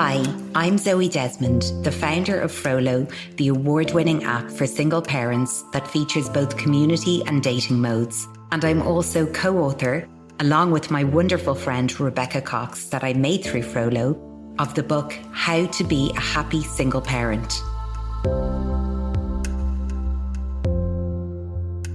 Hi, I'm Zoe Desmond, the founder of Frolo, the award-winning app for single parents that features both community and dating modes. And I'm also co-author, along with my wonderful friend Rebecca Cox that I made through Frolo, of the book How to Be a Happy Single Parent.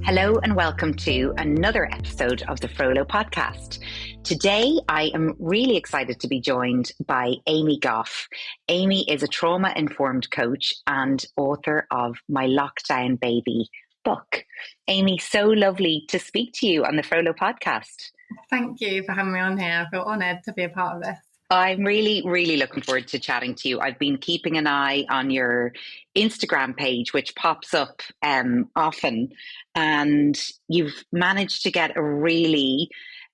Hello and welcome to another episode of the Frolo podcast. Today, I am really excited to be joined by Amy Goff. Amy is a trauma-informed coach and author of My Lockdown Baby book. Amy, so lovely to speak to you on the Frolo podcast. Thank you for having me on here. I feel honoured to be a part of this. I'm really looking forward to chatting to you. I've been keeping an eye on your Instagram page, which pops up often, and you've managed to get a really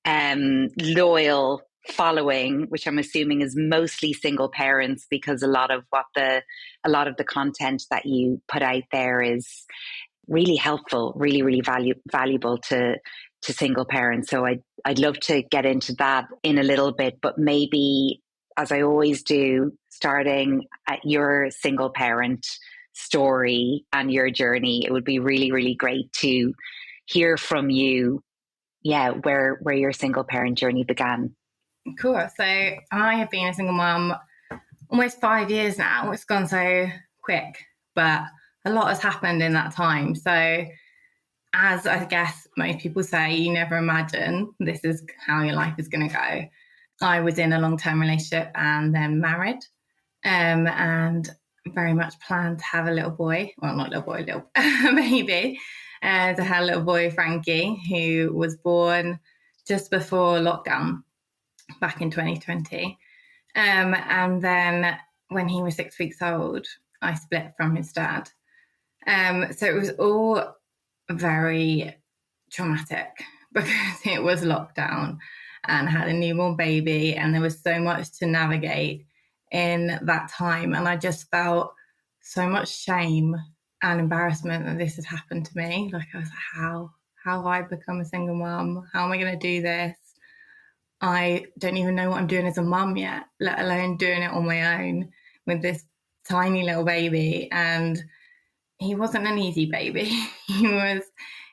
loyal following, which I'm assuming is mostly single parents, because a lot of the content that you put out there is really helpful, really valuable to single parents. So I'd love to get into that in a little bit, but maybe, as I always do, starting at your single parent story and your journey, it would be really great to hear from you, where your single parent journey began. Cool. So I have been a single mum almost 5 years now. It's gone so quick, but a lot has happened in that time. So as I guess most people say, you never imagine this is how your life is going to go. I was in a long-term relationship and then married, and very much planned to have a little boy. Well, not little boy, little baby. To have a little boy, Frankie, who was born just before lockdown back in 2020. And then when he was 6 weeks old, I split from his dad. So it was all very traumatic because it was lockdown and had a newborn baby, and there was so much to navigate in that time, and I just felt so much shame and embarrassment that this had happened to me. Like, I was like, how have I become a single mum? How am I going to do this? I don't even know what I'm doing as a mum yet, let alone doing it on my own with this tiny little baby. And he wasn't an easy baby.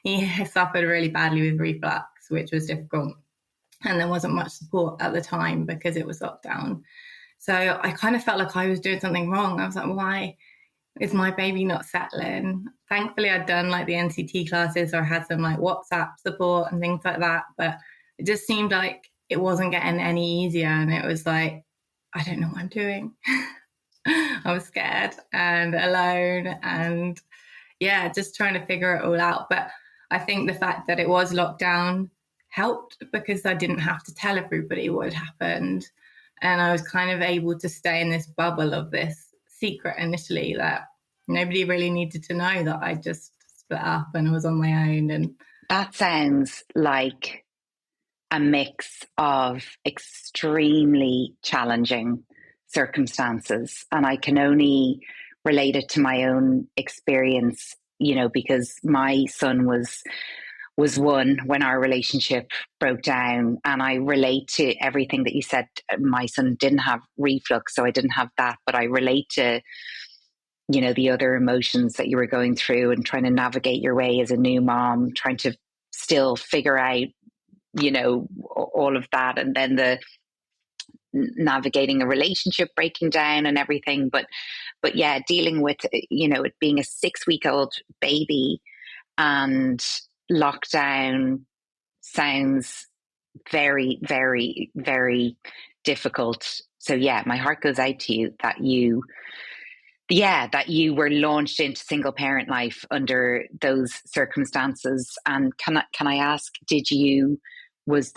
He suffered really badly with reflux, which was difficult. And there wasn't much support at the time because it was lockdown. So I kind of felt like I was doing something wrong. I was like, why is my baby not settling? Thankfully, I'd done like the NCT classes, or I had some like WhatsApp support and things like that. But it just seemed like it wasn't getting any easier. And it was like, I don't know what I'm doing. I was scared and alone and just trying to figure it all out. But I think the fact that it was lockdown helped because I didn't have to tell everybody what had happened. And I was kind of able to stay in this bubble of this secret initially that nobody really needed to know that I just split up and I was on my own. And that sounds like a mix of extremely challenging circumstances, and I can only relate it to my own experience, because my son was one when our relationship broke down, and I relate to everything that you said. My son didn't have reflux, so I didn't have that, but I relate to the other emotions that you were going through and trying to navigate your way as a new mom, trying to still figure out all of that, and then the navigating a relationship breaking down and everything, but dealing with it being a 6-week-old baby and lockdown sounds very difficult. So my heart goes out to you that you were launched into single parent life under those circumstances. And can I ask, was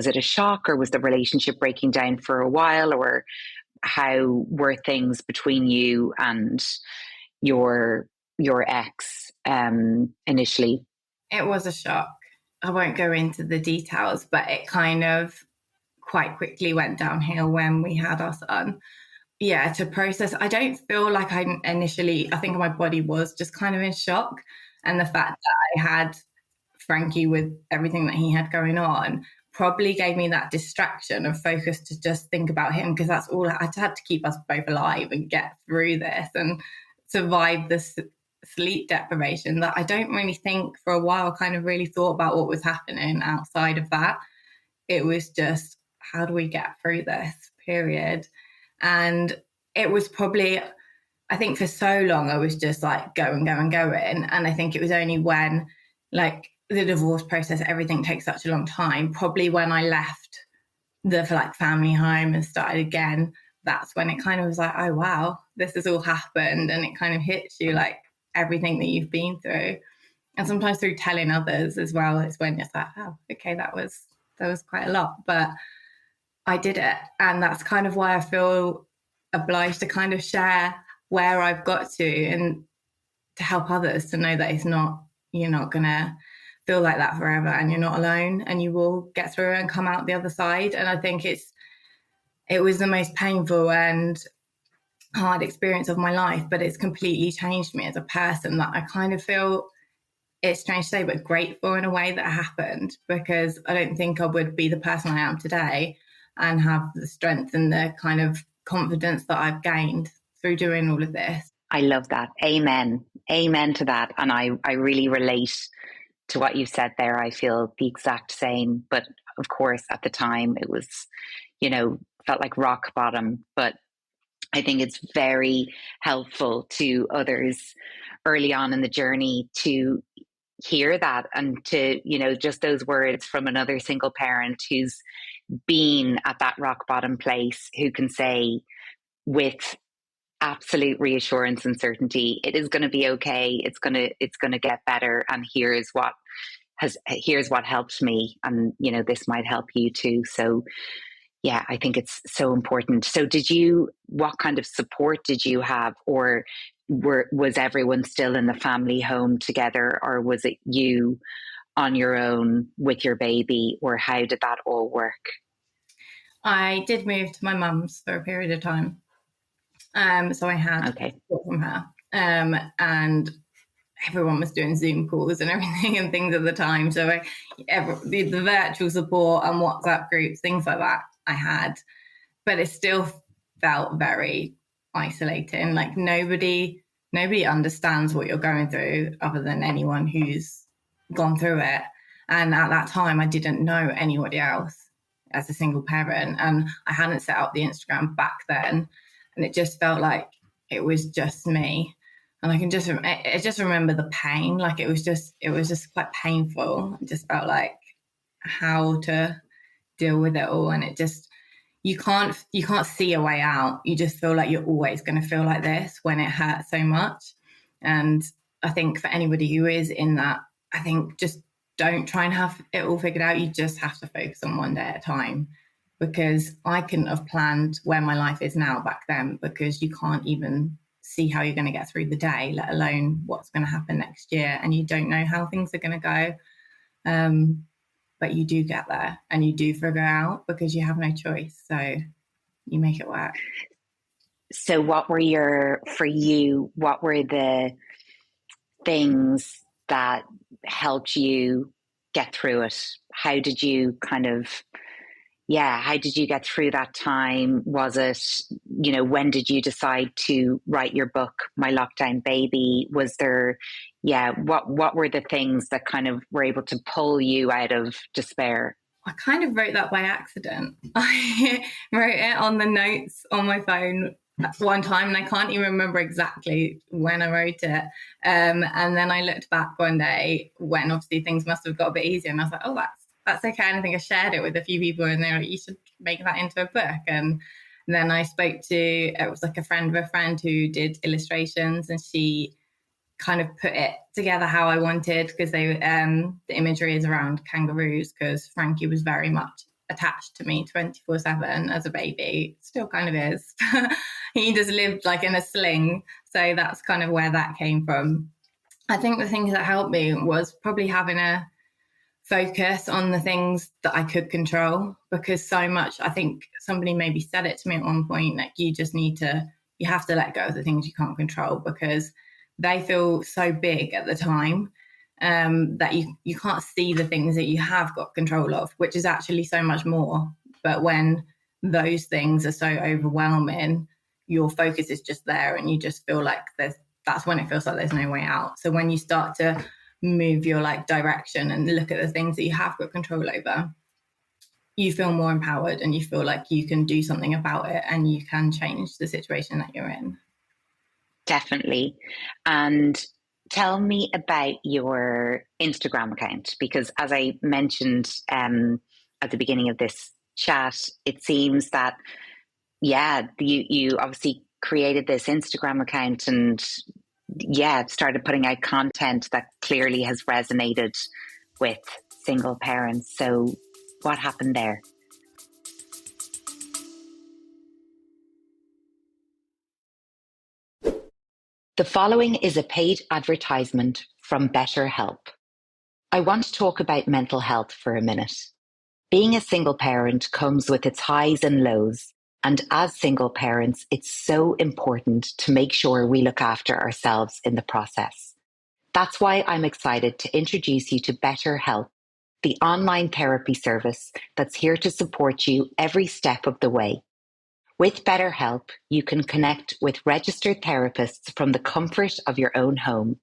it a shock, or was the relationship breaking down for a while, or how were things between you and your ex initially? It was a shock. I won't go into the details, but it kind of quite quickly went downhill when we had our son. To process, I don't feel like I think my body was just kind of in shock, and the fact that I had Frankie with everything that he had going on, probably gave me that distraction of focus to just think about him, because that's all I had to keep us both alive and get through this and survive this sleep deprivation, that I don't really think for a while kind of really thought about what was happening outside of that. It was just, how do we get through this period? And it was probably, I think for so long I was just like going. And I think it was only when like the divorce process, everything takes such a long time, probably when I left the family home and started again, that's when it kind of was like, oh wow, this has all happened. And it kind of hits you like everything that you've been through. And sometimes through telling others as well, it's when it's like, oh, okay, that was quite a lot, but I did it. And that's kind of why I feel obliged to kind of share where I've got to, and to help others to know that it's not, you're not gonna feel like that forever, and you're not alone, and you will get through and come out the other side. And I think it was the most painful and hard experience of my life, but it's completely changed me as a person, that I kind of feel, it's strange to say, but grateful in a way that happened, because I don't think I would be the person I am today and have the strength and the kind of confidence that I've gained through doing all of this. I love that. Amen. Amen to that. And I really relate to what you said there. I feel the exact same. But of course, at the time, it was, felt like rock bottom. But I think it's very helpful to others early on in the journey to hear that, and to, just those words from another single parent who's been at that rock bottom place, who can say with absolute reassurance and certainty, it is going to be okay. It's going to get better. And here's what helped me. And, this might help you too. So yeah, I think it's so important. So what kind of support did you have, or was everyone still in the family home together, or was it you on your own with your baby, or how did that all work? I did move to my mum's for a period of time. So I had support from her. And everyone was doing Zoom calls and everything and things at the time. So the virtual support and WhatsApp groups, things like that I had. But it still felt very isolating. Like nobody understands what you're going through other than anyone who's gone through it. And at that time, I didn't know anybody else as a single parent. And I hadn't set up the Instagram back then. And it just felt like it was just me. And I just remember the pain. Like it was just quite painful. It just felt like how to deal with it all. And it just, you can't see a way out. You just feel like you're always going to feel like this when it hurts so much. And I think for anybody who is in that, I think just don't try and have it all figured out. You just have to focus on one day at a time, because I couldn't have planned where my life is now back then, because you can't even see how you're going to get through the day, let alone what's going to happen next year. And you don't know how things are going to go. But you do get there and you do figure out, because you have no choice. So you make it work. So what were the things that helped you get through it? How did you get through that time? Was it, when did you decide to write your book, My Lockdown Baby? Was there, what were the things that kind of were able to pull you out of despair? I kind of wrote that by accident. I wrote it on the notes on my phone one time, and I can't even remember exactly when I wrote it. And then I looked back one day when obviously things must have got a bit easier, and I was like, oh, that's okay. And I think I shared it with a few people, and they were like, you should make that into a book. And then I spoke to, it was like a friend of a friend who did illustrations, and she kind of put it together how I wanted, because the imagery is around kangaroos, because Frankie was very much attached to me 24/7 as a baby. Still kind of is. He just lived like in a sling. So that's kind of where that came from. I think the things that helped me was probably having a focus on the things that I could control, because so much, I think somebody maybe said it to me at one point, like you have to let go of the things you can't control, because they feel so big at the time. that you can't see the things that you have got control of, which is actually so much more. But when those things are so overwhelming, your focus is just there, and you just feel like that's when it feels like there's no way out. So when you start to move your like direction and look at the things that you have got control over, you feel more empowered, and you feel like you can do something about it, and you can change the situation that you're in. Definitely. And tell me about your Instagram account, because as I mentioned at the beginning of this chat, it seems that, yeah, you obviously created this Instagram account and, yeah, started putting out content that clearly has resonated with single parents. So what happened there? The following is a paid advertisement from BetterHelp. I want to talk about mental health for a minute. Being a single parent comes with its highs and lows, and as single parents, it's so important to make sure we look after ourselves in the process. That's why I'm excited to introduce you to BetterHelp, the online therapy service that's here to support you every step of the way. With BetterHelp, you can connect with registered therapists from the comfort of your own home.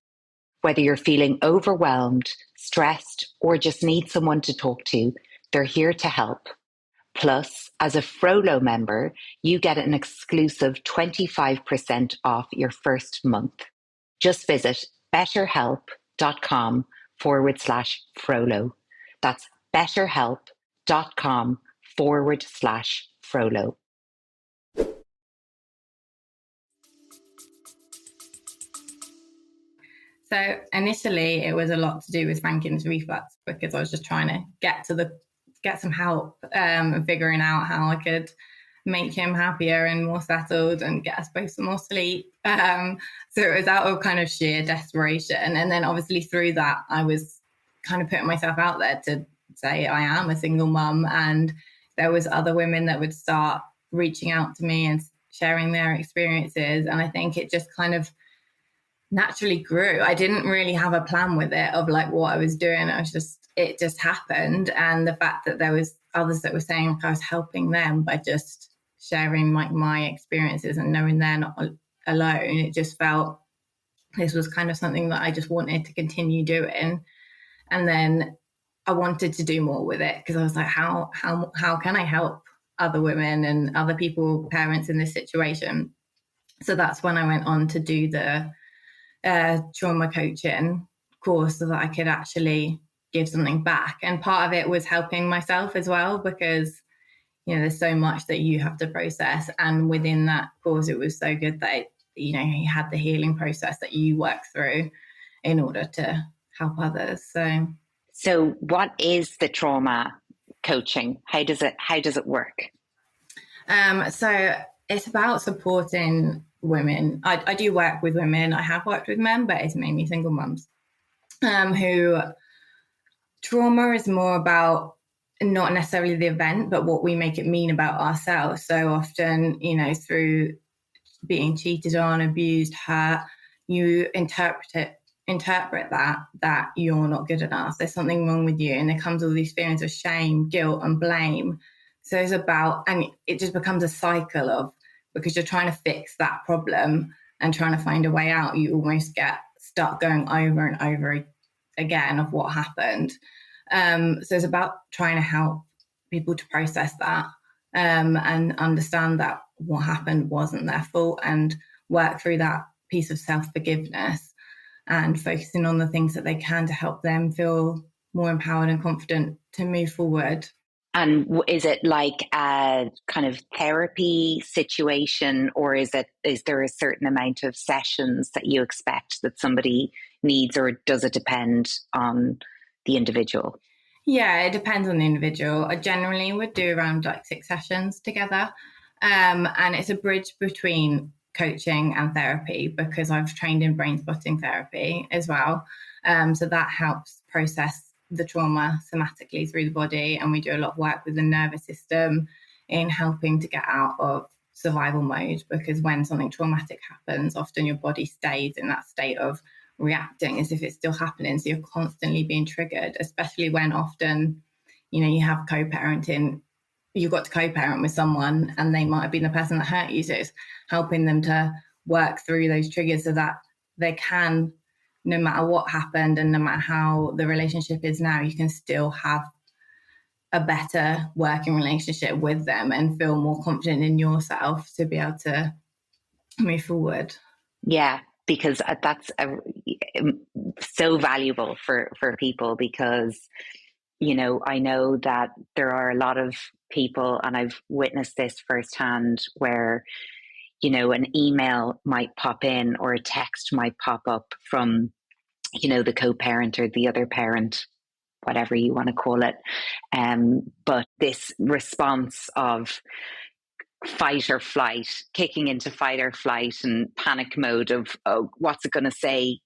Whether you're feeling overwhelmed, stressed, or just need someone to talk to, they're here to help. Plus, as a Frolo member, you get an exclusive 25% off your first month. Just visit betterhelp.com/Frolo. That's betterhelp.com/Frolo. So initially, it was a lot to do with Franklin's reflux, because I was just trying to get some help and figuring out how I could make him happier and more settled and get us both some more sleep. So it was out of kind of sheer desperation. And then obviously through that, I was kind of putting myself out there to say I am a single mum. And there was other women that would start reaching out to me and sharing their experiences. And I think it just kind of naturally grew. I didn't really have a plan with it of like what I was doing. It just happened. And the fact that there was others that were saying like I was helping them by just sharing my experiences and knowing they're not alone, it just felt this was kind of something that I just wanted to continue doing. And then I wanted to do more with it, because I was like, how can I help other women and other people, parents in this situation? So that's when I went on to do the trauma coaching course, so that I could actually give something back. And part of it was helping myself as well, because there's so much that you have to process, and within that course it was so good that you had the healing process that you work through in order to help others. So what is the trauma coaching? How does it work? So it's about supporting women. I do work with women. I have worked with men, but it's mainly single mums who trauma is more about not necessarily the event, but what we make it mean about ourselves. So often, through being cheated on, abused, hurt, you interpret that you're not good enough. There's something wrong with you. And there comes all these feelings of shame, guilt, and blame. So it's about, and it just becomes a cycle of, because you're trying to fix that problem and trying to find a way out, you almost get stuck going over and over again of what happened. So it's about trying to help people to process that and understand that what happened wasn't their fault, and work through that piece of self-forgiveness and focusing on the things that they can to help them feel more empowered and confident to move forward. And is it like a kind of therapy situation, or is there a certain amount of sessions that you expect that somebody needs, or does it depend on the individual? Yeah, it depends on the individual. I generally would do around like 6 sessions together. And it's a bridge between coaching and therapy, because I've trained in brain spotting therapy as well. So that helps process the trauma somatically through the body. And we do a lot of work with the nervous system in helping to get out of survival mode, because when something traumatic happens, often your body stays in that state of reacting as if it's still happening. So you're constantly being triggered, especially when often, you have co-parenting. You've got to co-parent with someone and they might have been the person that hurt you. So it's helping them to work through those triggers so that they can, no matter what happened and no matter how the relationship is now, you can still have a better working relationship with them and feel more confident in yourself to be able to move forward. Yeah, because that's so valuable for people, because I know that there are a lot of people, and I've witnessed this firsthand, where an email might pop in or a text might pop up from the co-parent or the other parent, whatever you want to call it, but this response of fight or flight, kicking into fight or flight and panic mode of, oh, what's it going to say,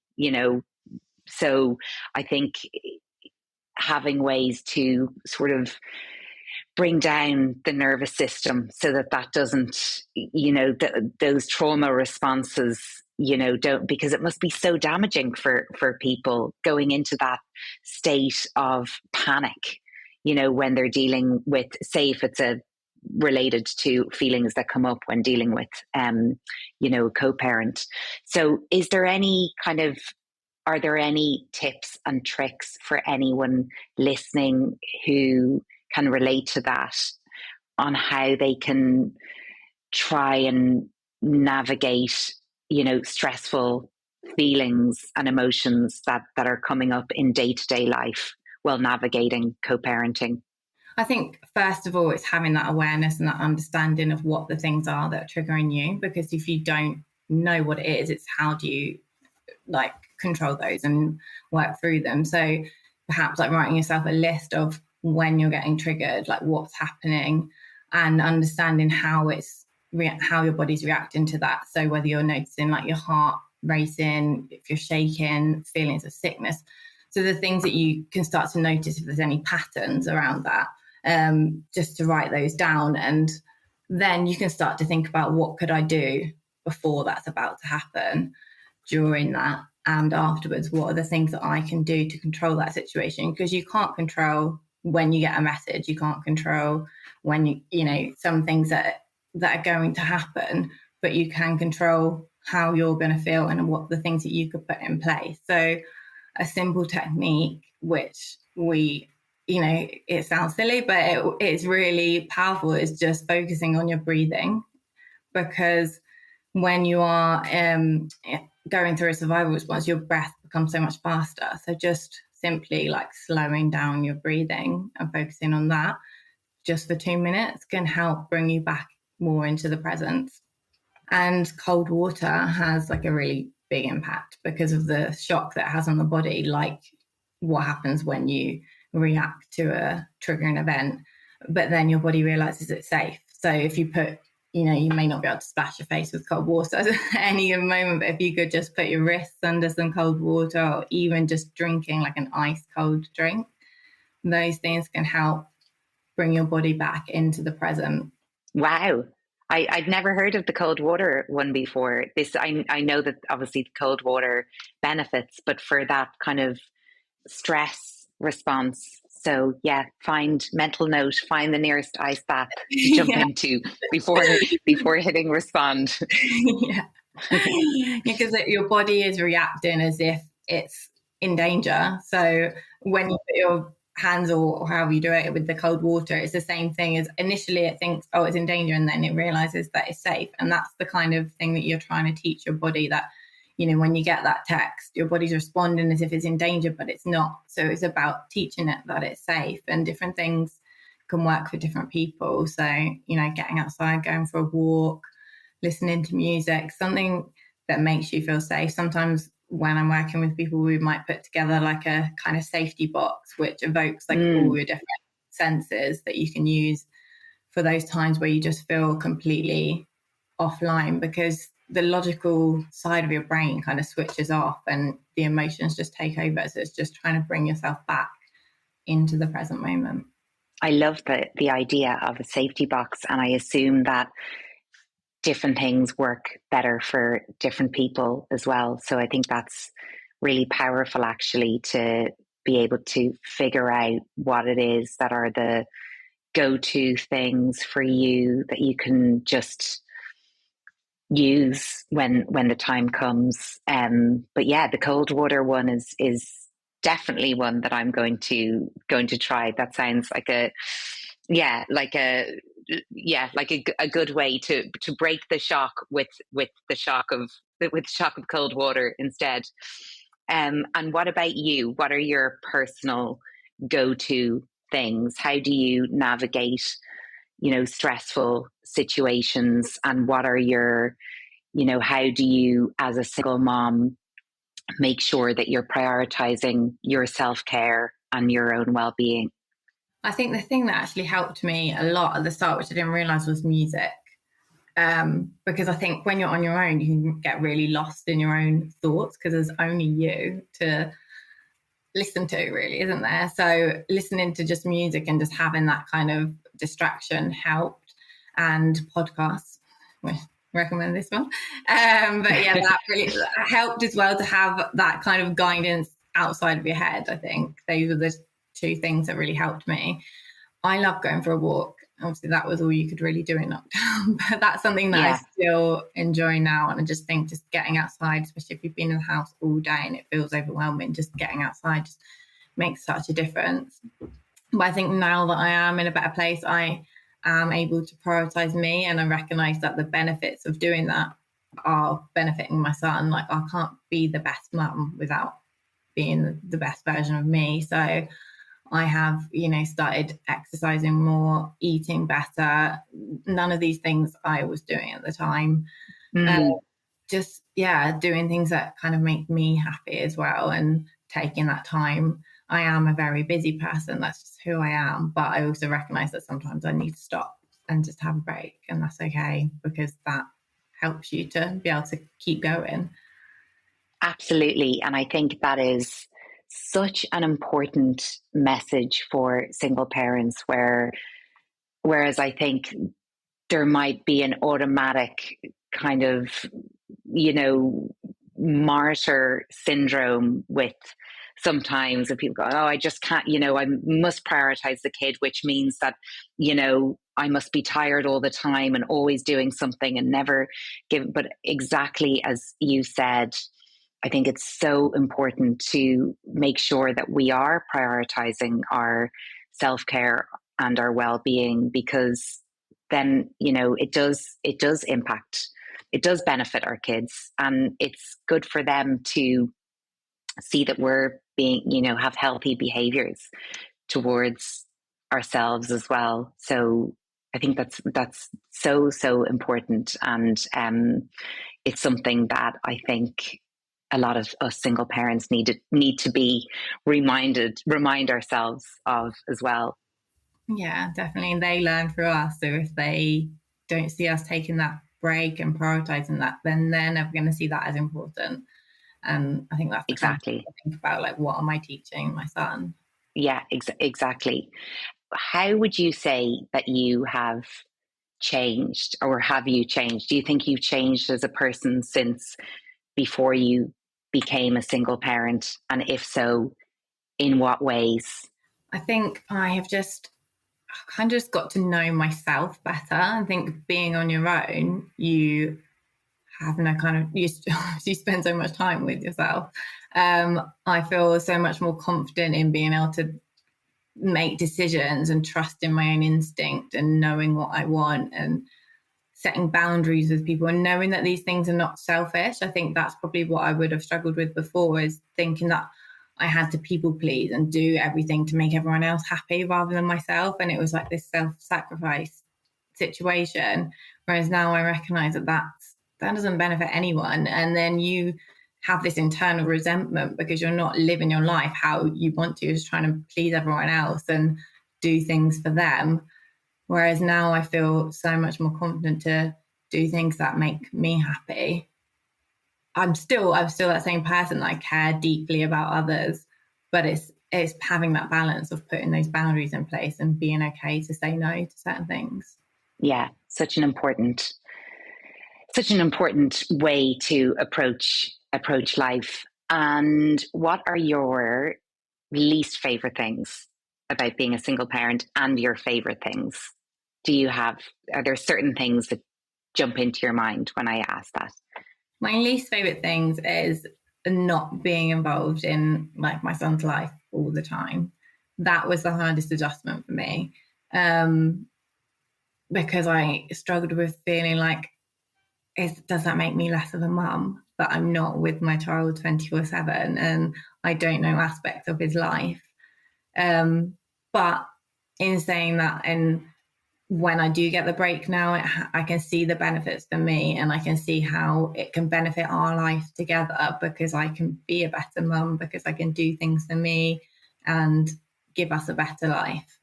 so I think having ways to sort of bring down the nervous system so that doesn't, those trauma responses, don't, because it must be so damaging for people going into that state of panic, when they're dealing with, say, if it's related to feelings that come up when dealing with, a co-parent. So are there any tips and tricks for anyone listening who can relate to that, on how they can try and navigate, stressful feelings and emotions that are coming up in day-to-day life while navigating co-parenting? I think, first of all, it's having that awareness and that understanding of what the things are that are triggering you, because if you don't know what it is, it's how do you control those and work through them. So perhaps writing yourself a list of when you're getting triggered, what's happening, and understanding how your body's reacting to that. So whether you're noticing your heart racing, if you're shaking, feelings of sickness. So the things that you can start to notice, if there's any patterns around that, just to write those down. And then you can start to think about, what could I do before that's about to happen, during that, and afterwards, what are the things that I can do to control that situation? Because you can't control when you get a message, you can't control when some things that are going to happen, but you can control how you're going to feel and what the things that you could put in place. So a simple technique, which it sounds silly, but it's really powerful, is just focusing on your breathing. Because when you are going through a survival response, your breath becomes so much faster. So just simply slowing down your breathing and focusing on that just for 2 minutes can help bring you back more into the present. And cold water has a really big impact because of the shock that it has on the body, what happens when you react to a triggering event, but then your body realizes it's safe. So if you put, you may not be able to splash your face with cold water at any given moment, but if you could just put your wrists under some cold water, or even just drinking an ice cold drink, those things can help bring your body back into the present. Wow. I'd never heard of the cold water one before. I know that obviously the cold water benefits, but for that kind of stress response. So yeah, mental note, find the nearest ice bath to jump into before hitting respond. Yeah. Because your body is reacting as if it's in danger. So when you put your hands, or however you do it, with the cold water, it's the same thing as initially it thinks, oh, it's in danger, and then it realizes that it's safe. And that's the kind of thing that you're trying to teach your body, that when you get that text, your body's responding as if it's in danger, but it's not. So it's about teaching it that it's safe, and different things can work for different people. So getting outside, going for a walk, listening to music, something that makes you feel safe. Sometimes when I'm working with people, we might put together a kind of safety box, which evokes all your different senses that you can use for those times where you just feel completely offline, because the logical side of your brain kind of switches off and the emotions just take over. So it's just trying to bring yourself back into the present moment. I love the idea of a safety box, and I assume that different things work better for different people as well. So I think that's really powerful, actually, to be able to figure out what it is that are the go-to things for you that you can just use when the time comes. But yeah, the cold water one is definitely one that I'm going to try. That sounds like a yeah, like a a good way to break the shock with the shock of cold water instead. And what about you? What are your personal go-to things? How do you navigate, stressful situations? And what are your, how do you, as a single mom, make sure that you're prioritizing your self-care and your own well-being? I think the thing that actually helped me a lot at the start, which I didn't realize, was music. Because I think when you're on your own, you can get really lost in your own thoughts because there's only you to listen to, really, isn't there? So listening to just music and just having that kind of distraction helped. And podcasts, I recommend this one. But yeah, that really helped as well, to have that kind of guidance outside of your head. I think those are the two things that really helped me. I love going for a walk. Obviously, that was all you could really do in lockdown, but that's something that I still enjoy now. And I just think just getting outside, especially if you've been in the house all day and it feels overwhelming, just getting outside just makes such a difference. But I think now that I am in a better place, I am able to prioritize me, and I recognize that the benefits of doing that are benefiting my son. Like, I can't be the best mum without being the best version of me. So I have, started exercising more, eating better. None of these things I was doing at the time. Just, doing things that kind of make me happy as well, and taking that time. I am a very busy person. That's just who I am. But I also recognize that sometimes I need to stop and just have a break. And that's okay, because that helps you to be able to keep going. Absolutely. And I think that is such an important message for single parents, whereas I think there might be an automatic kind of, martyr syndrome with sometimes of people go, oh, I just can't, I must prioritize the kid, which means that, I must be tired all the time and always doing something and never give. But exactly as you said, I think it's so important to make sure that we are prioritizing our self-care and our well-being, because then, it does impact, it does benefit our kids, and it's good for them to see that we're being, have healthy behaviors towards ourselves as well. So I think that's so important. And it's something that I think a lot of us single parents need to be remind ourselves of as well. Yeah, definitely. And they learn through us. So if they don't see us taking that break and prioritizing that, then they're never going to see that as important. And I think that's the kind of thing I think about, like, what am I teaching my son? Yeah, exactly. How would you say that you have changed, or have you changed? Do you think you've changed as a person since before you became a single parent? And if so, in what ways? I think I have just kind of just got to know myself better. I think being on your own, you have no kind of, you spend so much time with yourself. I feel so much more confident in being able to make decisions and trust in my own instinct and knowing what I want and setting boundaries with people and knowing that these things are not selfish. I think that's probably what I would have struggled with before, is thinking that I had to people please and do everything to make everyone else happy rather than myself. And it was like this self-sacrifice situation. Whereas now I recognize that that doesn't benefit anyone. And then you have this internal resentment because you're not living your life how you want to, just trying to please everyone else and do things for them. Whereas now I feel so much more confident to do things that make me happy. I'm still that same person. I care deeply about others, but it's having that balance of putting those boundaries in place and being okay to say no to certain things. Yeah, such an important way to approach life. And what are your least favorite things about being a single parent, and your favorite things? Are there certain things that jump into your mind when I ask that? My least favorite things is not being involved in like my son's life all the time. That was the hardest adjustment for me, because I struggled with feeling like, does that make me less of a mum that I'm not with my child 24/7 and I don't know aspects of his life? But in saying that, and when I do get the break now, I can see the benefits for me, and I can see how it can benefit our life together, because I can be a better mum, because I can do things for me and give us a better life.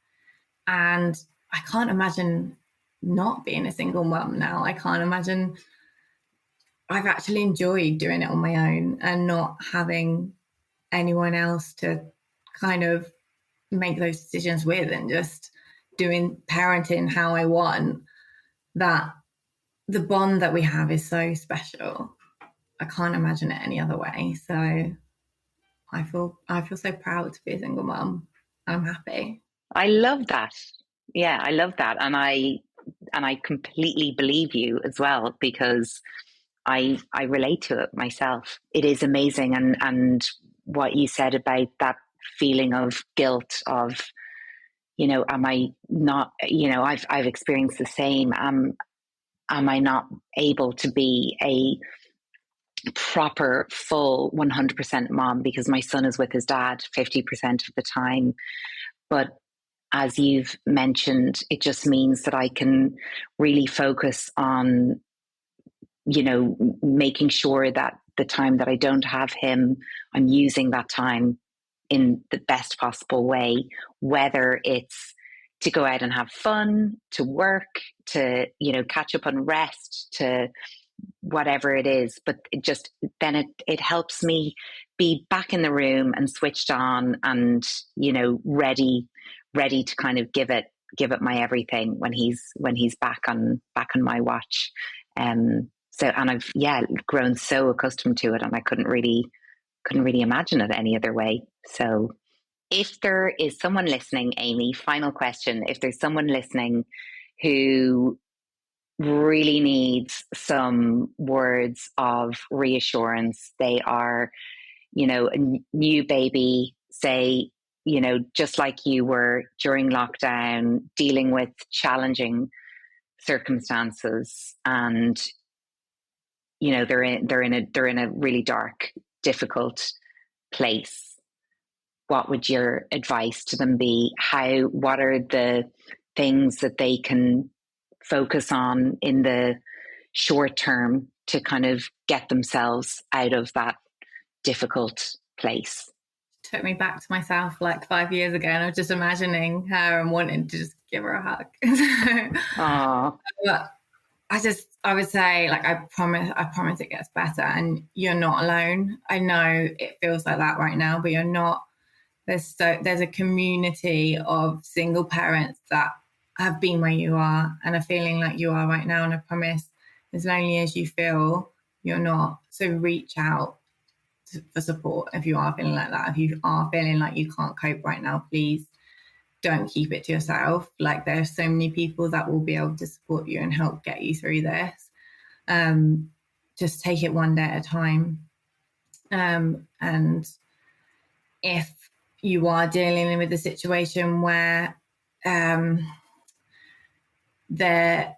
And I can't imagine not being a single mum now. I can't imagine. I've actually enjoyed doing it on my own and not having anyone else to kind of make those decisions with, and just doing parenting how I want. That the bond that we have is so special. I can't imagine it any other way. So I feel so proud to be a single mum. I'm happy. I love that. Yeah, I love that. And I completely believe you as well, because I relate to it myself. It is amazing. And what you said about that feeling of guilt of, am I not, I've experienced the same. Am I not able to be a proper, full 100% mom because my son is with his dad 50% of the time? But as you've mentioned, it just means that I can really focus on, making sure that the time that I don't have him, I'm using that time in the best possible way, whether it's to go out and have fun, to work, to, catch up on rest, to whatever it is. But it helps me be back in the room and switched on and, ready to kind of give it my everything when he's back on my watch. And I've grown so accustomed to it, and I couldn't really imagine it any other way. So if there is someone listening, Amy, final question, if there's someone listening who really needs some words of reassurance, they are, a new baby, say, just like you were during lockdown, dealing with challenging circumstances, and they're in a really dark, difficult place. What would your advice to them be? What are the things that they can focus on in the short term to kind of get themselves out of that difficult place? Took me back to myself like 5 years ago, and I was just imagining her and wanting to just give her a hug. But I would say, like, I promise it gets better, and you're not alone. I know it feels like that right now, but you're not. There's a community of single parents that have been where you are and are feeling like you are right now. And I promise, as lonely as you feel, you're not. So reach out for support if you are feeling like that. If you are feeling like you can't cope right now, please don't keep it to yourself. Like, there are so many people that will be able to support you and help get you through this. Just take it one day at a time. And if you are dealing with a situation where they're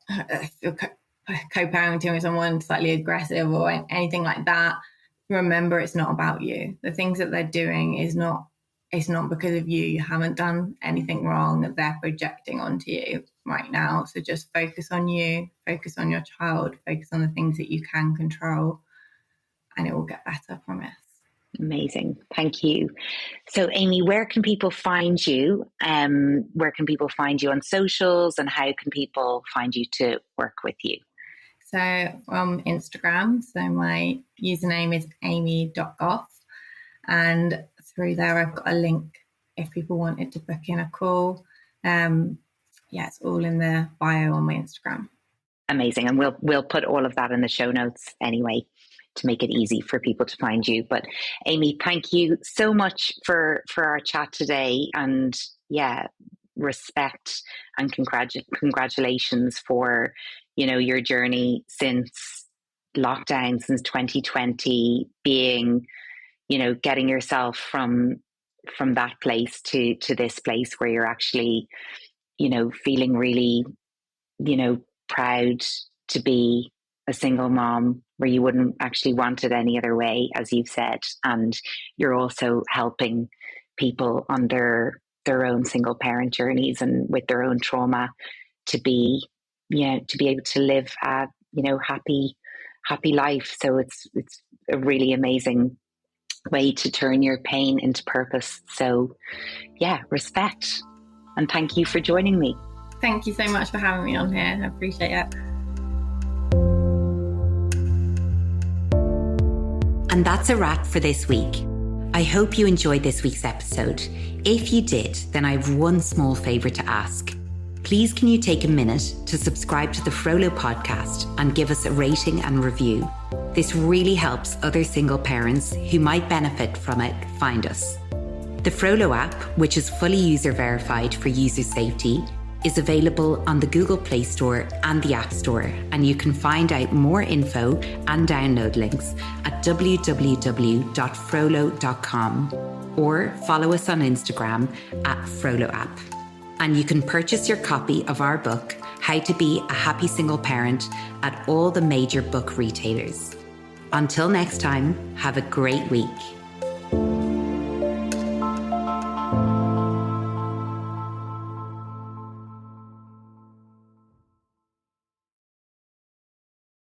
co-parenting with someone slightly aggressive or anything like that, remember, it's not about you. The things that they're doing it's not because of you. You haven't done anything wrong that they're projecting onto you right now. So just focus on you, focus on your child, focus on the things that you can control, and it will get better, I promise. Amazing. Thank you. So, Amy, where can people find you? Where can people find you on socials, and how can people find you to work with you? So Instagram. So my username is amy.goff. And through there, I've got a link if people wanted to book in a call. It's all in the bio on my Instagram. Amazing. And we'll put all of that in the show notes anyway. to make it easy for people to find you. But Amy, thank you so much for our chat today, and yeah, respect and congratulations for, you know, your journey since lockdown, since 2020, being, you know, getting yourself from that place to this place where you're actually, you know, feeling really, you know, proud to be a single mom, where you wouldn't actually want it any other way, as you've said. And you're also helping people on their own single parent journeys and with their own trauma to be, you know, to be able to live a, you know, happy life. So it's a really amazing way to turn your pain into purpose. So yeah, respect. And thank you for joining me. Thank you so much for having me on here. I appreciate it. And that's a wrap for this week. I hope you enjoyed this week's episode. If you did, then I have one small favour to ask. Please can you take a minute to subscribe to the Frolo podcast and give us a rating and review? This really helps other single parents who might benefit from it find us. The Frolo app, which is fully user verified for user safety, is available on the Google Play Store and the App Store, and you can find out more info and download links at www.frolo.com or follow us on Instagram at Frolo app. And you can purchase your copy of our book, How to Be a Happy Single Parent, at all the major book retailers. Until next time, have a great week.